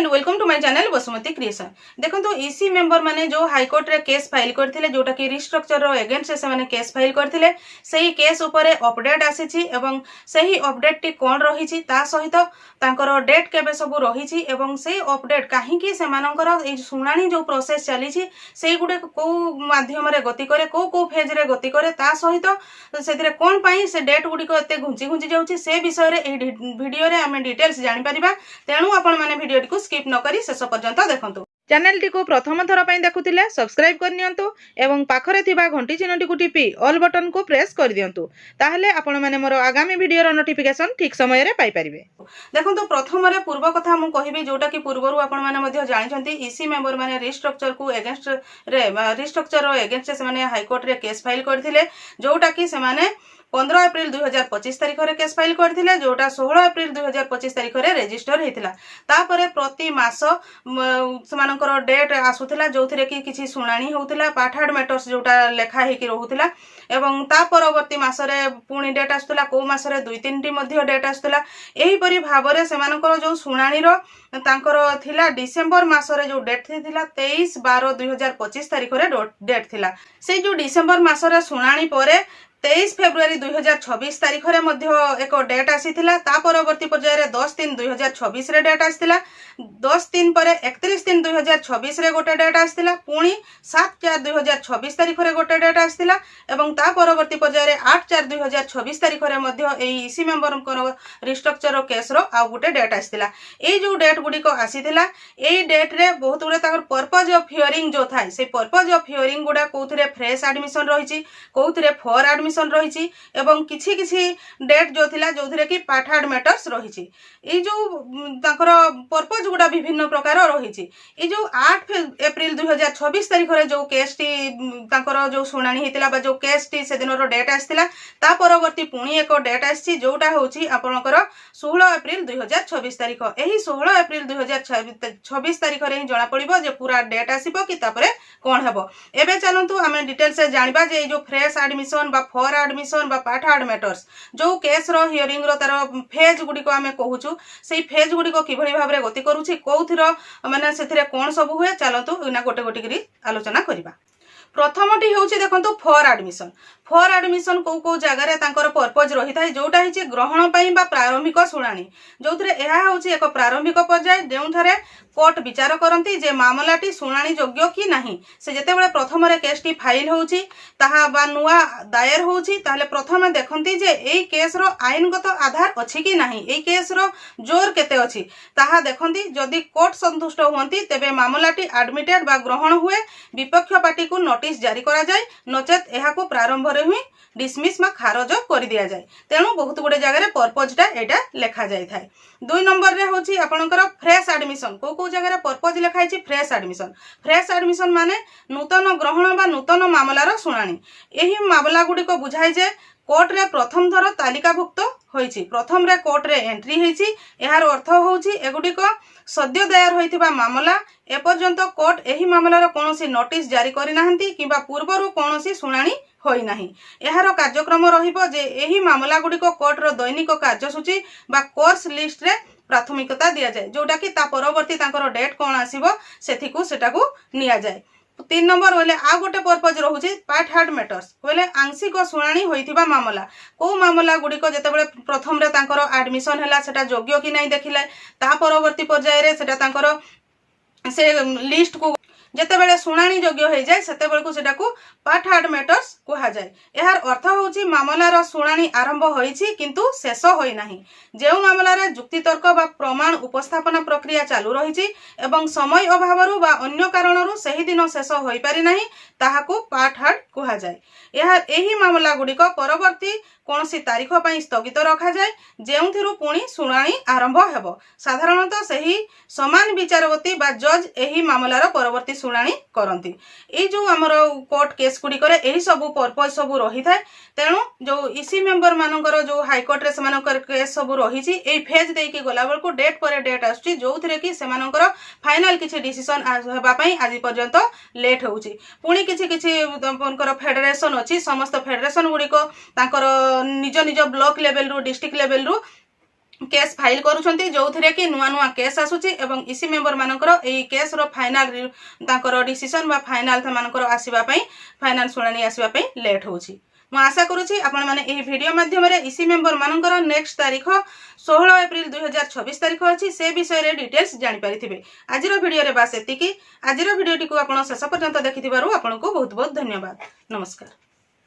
And welcome to my channel Basumati creation. देखो EC member माने जो हाईकोर्ट रे केस फाइल करथिले जोटा कि रिस्ट्रक्चर रो अगेंस्ट से माने केस फाइल करथिले सही केस ऊपर अपडेट आसीछि एवं सही अपडेट टी कोन रहिछि ता सहित तांकर डेट केबे सब रहिछि एवं सही अपडेट काहे कि से मानकर ए सुनानी जो प्रोसेस चलीछि सेही गुडे को माध्यम रे गति करे को फेज रे गति करे ता सहित सेतिरे कोन पई से डेट गुडी को एते घुंची घुंची जाउछि से विषय रे ए वीडियो रे हमें डिटेल्स जानि परिबा। तेणु आपण माने वीडियो को स्किप न करी शेष पर्यंत देखंतु। चैनल टी को प्रथम थर पई देखुतिले सब्सक्राइब कर नियंतु एवं पाखरे थिबा घंटी चिन्हटी को टिपी ऑल बटन को प्रेस कर दियंतु ताहले आपण माने मोर आगामी वीडियो रो नोटिफिकेशन ठीक समय रे पाई परिबे। देखंतु प्रथम रे पूर्व कथा मु कहिबी जोटा कि पूर्वरु आपण माने मध्ये जानिछंती ईसी मेंबर माने रिस्ट्रक्चर को अगेंस्ट रे रिस्ट्रक्चर रो अगेंस्ट से माने हाई कोर्ट रे केस फाइल करथिले जोटा कि से माने 15 एप्रिल 2025 तारिख रे केस फाइल करथिले जोटा 16 एप्रिल 2025 तारिख रे रजिस्टर हेतिला। तापरे प्रति मास समानकर डेट आसुथिला जोथिरे कि किछि सुनानी होउथिला पाठाड मैटर्स जोटा लेखा हे कि रहुथिला एवं ता परवर्ती मास रे पुणी डेट आसुथिला को मास रे 2-3 टी मध्ये डेट आसुथिला। एही परि भाबरे समानकर जो सुनानी रो तांकर थिला डिसेंबर मास रे जो डेट थिला 23/12/2025 तारिख रे डेट थिला। से जो डिसेंबर मास रे सुनानी परे 23 फेब्रुआरी 2026 तारिख रे मध्य एक डेट आसीथिला। ता परवर्ती पर्याय रे 10/3/2026 रे डेट आसीथिला। 10 पर 31/3/2026 रे गोटे डेट आसीथिला। पुणी 7/4/2026 तारिख रे गोटे डेट आसीथिला एवं ता परवर्ती पर्याय रे 8/4/2026 तारिख रे मध्य एई ईसी मेंबर को रिस्ट्रक्चर केस रो आ गोटे डेट आसीथिला। एई जो डेट गुडी को आसीथिला एई डेट रे बहुत गुडे ताकर पर्पस ऑफ हियरिंग जो थाय से पर्पस ऑफ हियरिंग गुडा कोथरे फ्रेश एडमिशन रहिछि कोथरे फॉर एडमिशन रहिछि एवं किछि किछि डेट जो थिला जोथरे कि पाठाड मैटर्स रहिछि। ए जो ताकर पर्पस गुडा विभिन्न प्रकार रहिछि। ए जो 8 एप्रिल 2026 तारिख रे जो केस टी ताकर जो सुनानी हेतिला बा जो केस टी से दिन रो डेट आस्तिला ता परवर्ती पुणी एक डेट आछि जोटा होछि आपनकर 16 एप्रिल 2026 तारिख। एही 16 एप्रिल 2026 तारिख रे ही जणा पड़िबो जे पूरा डेट आसीबो कि तापरे कोन हेबो। एबे चलंतु हमें डिटेल से जानिबा जे जो फ्रेश एडमिशन बा फॉर एडमिशन बा पाठाड मैटर्स जो केस रो हियरिंग रो तार फेज गुडी को हमें कहूछु सेही फेज गुडी को किभଳି भाबरे गति करूछि कोउथिर माने सेथिरे कोन सब हुए चलंतु इना गोटे गोटे करी आलोचना करिबा। प्रथमटी होछि देखंतु फॉर एडमिशन को जगह रे तांकर पर्पज रही थाए जोटा हिछि ग्रहण पई बा प्रारंभिक सुनानी जोथरे एहा होछि एक प्रारंभिक पर्याय जेउथरे कोर्ट विचार करंती जे मामलाटी सुनानी योग्य कि नाही। से जेतेबेले प्रथम रे केस टी फाइल होछि ताहा बा नुआ दायर होछि ताले प्रथम देखंती जे एई केस रो आईनगत आधार अछि कि नाही एई केस रो जोर केते अछि ताहा देखंती जदि कोर्ट संतुष्ट होंती तेबे मामलाटी एडमिटेड बा ग्रहण हुए विपक्ष पार्टी को नोटिस जारी करा जाय नचेत एहा को प्रारंभ रे हुई डिसमिस मा खारज कर दिया जाए। तेणु बहुत गुडे जगह पर्पजटा एटा लेखा जाय थाए। 2 नंबर रे होछि आपनकर फ्रेश एडमिशन को जगह पर्पज लेखा हिछि फ्रेश एडमिशन माने नूतन ग्रहण बा नूतन मामलार सुनानी। एही मामला गुडी को बुझाइ जे कोर्ट रे प्रथम थर तालिकाभुक्त होइछि प्रथम रे कोर्ट रे एंट्री हेछि एहार अर्थ होछि एगुडी को सद्य दायर होइथिबा मामला ए पर्यंत कोर्ट एही मामलार कोनोसी नोटिस जारी करि नाहंती किबा पूर्वरु कोनोसी सुनानी होई नाही। एहार कार्यक्रम रहिबो जे एही मामला गुडी को कोर्ट रो दैनिक कार्यसूची बा कोर्स लिस्ट रे प्राथमिकता दिया जाए जोटा कि ता परवर्ती तांकर डेट कोन आसीबो सेथिकु सेटाकु निया जाए। 3 नंबर होले आ गोटे पर्पज रहुछि पाठाड मैटर्स होले आंशिक सुनानी होइथिबा मामला को मामला गुडी को जेतेबेले प्रथम रे तांकर एडमिशन हैला सेटा योग्य कि नाही देखिले ता परवर्ती पर्याय रे सेटा तांकर से लिस्ट को जेतेबेले सुनानी योग्य हो जाए सेतेबेले को सेटा को पाठाड मैटर्स कहा जाए। यार अर्थ होछि मामलार सुनानी आरंभ होइछि किंतु शेष होई नाही। जेउ मामलार जुक्तितर्क बा प्रमाण उपस्थापना प्रक्रिया चालू रहिछि एवं समय अभावरु बा अन्य कारणरु सही दिन शेष होई पारि नाही ताहाको पाठाड कहा जाए। यार एही मामला गुडी को परवर्ती कोनसी तारीख पई स्थगित रखा जाए जेउथिरु पुणी सुनानी आरंभ हेबो। साधारणतः सही समान विचारवती बा जज एही मामलार परवर्ती सुनानी करंती। ए जो हमर कोर्ट केस गुडी करे एही सब पर्पज सब रही थाए। तेणु जो ईसी मेंबर मानकर जो हाई कोर्ट रे समानकर केस सब रहिछि एई फेज देई के गला बेल को डेट पर डेट आछि जोथिरे कि समानकर फाइनल किछि डिसीजन हेबा पई आज पर्यंत लेट होउछि। पुणी किछि किछि आपनकर फेडरेशन अछि समस्त फेडरेशन गुडी को तांकर निज निज ब्लॉक लेवल रु डिस्ट्रिक्ट लेवल रु केस फाइल करूछंती जो थिरे कि नुआ नुआ केस आसुची एवं इसी मेंबर मानकर एई केस रो फाइनल तांकर डिसीजन बा फाइनल था मानकर आसीबा पई फाइनल सुनानी आसीबा पई लेट होउची। मु आशा करूची आपण माने एही वीडियो माध्यम रे इसी मेंबर मानकर नेक्स्ट तारीख 16 एप्रिल 2026 तारीख अछि से विषय रे डिटेल्स जानि परिथिबे। आजिरो वीडियो रे बास एतिकी। आजिरो वीडियो टिकु आपण शेष पर्यंत देखिथिबारु आपनको बहुत बहुत धन्यवाद। नमस्कार।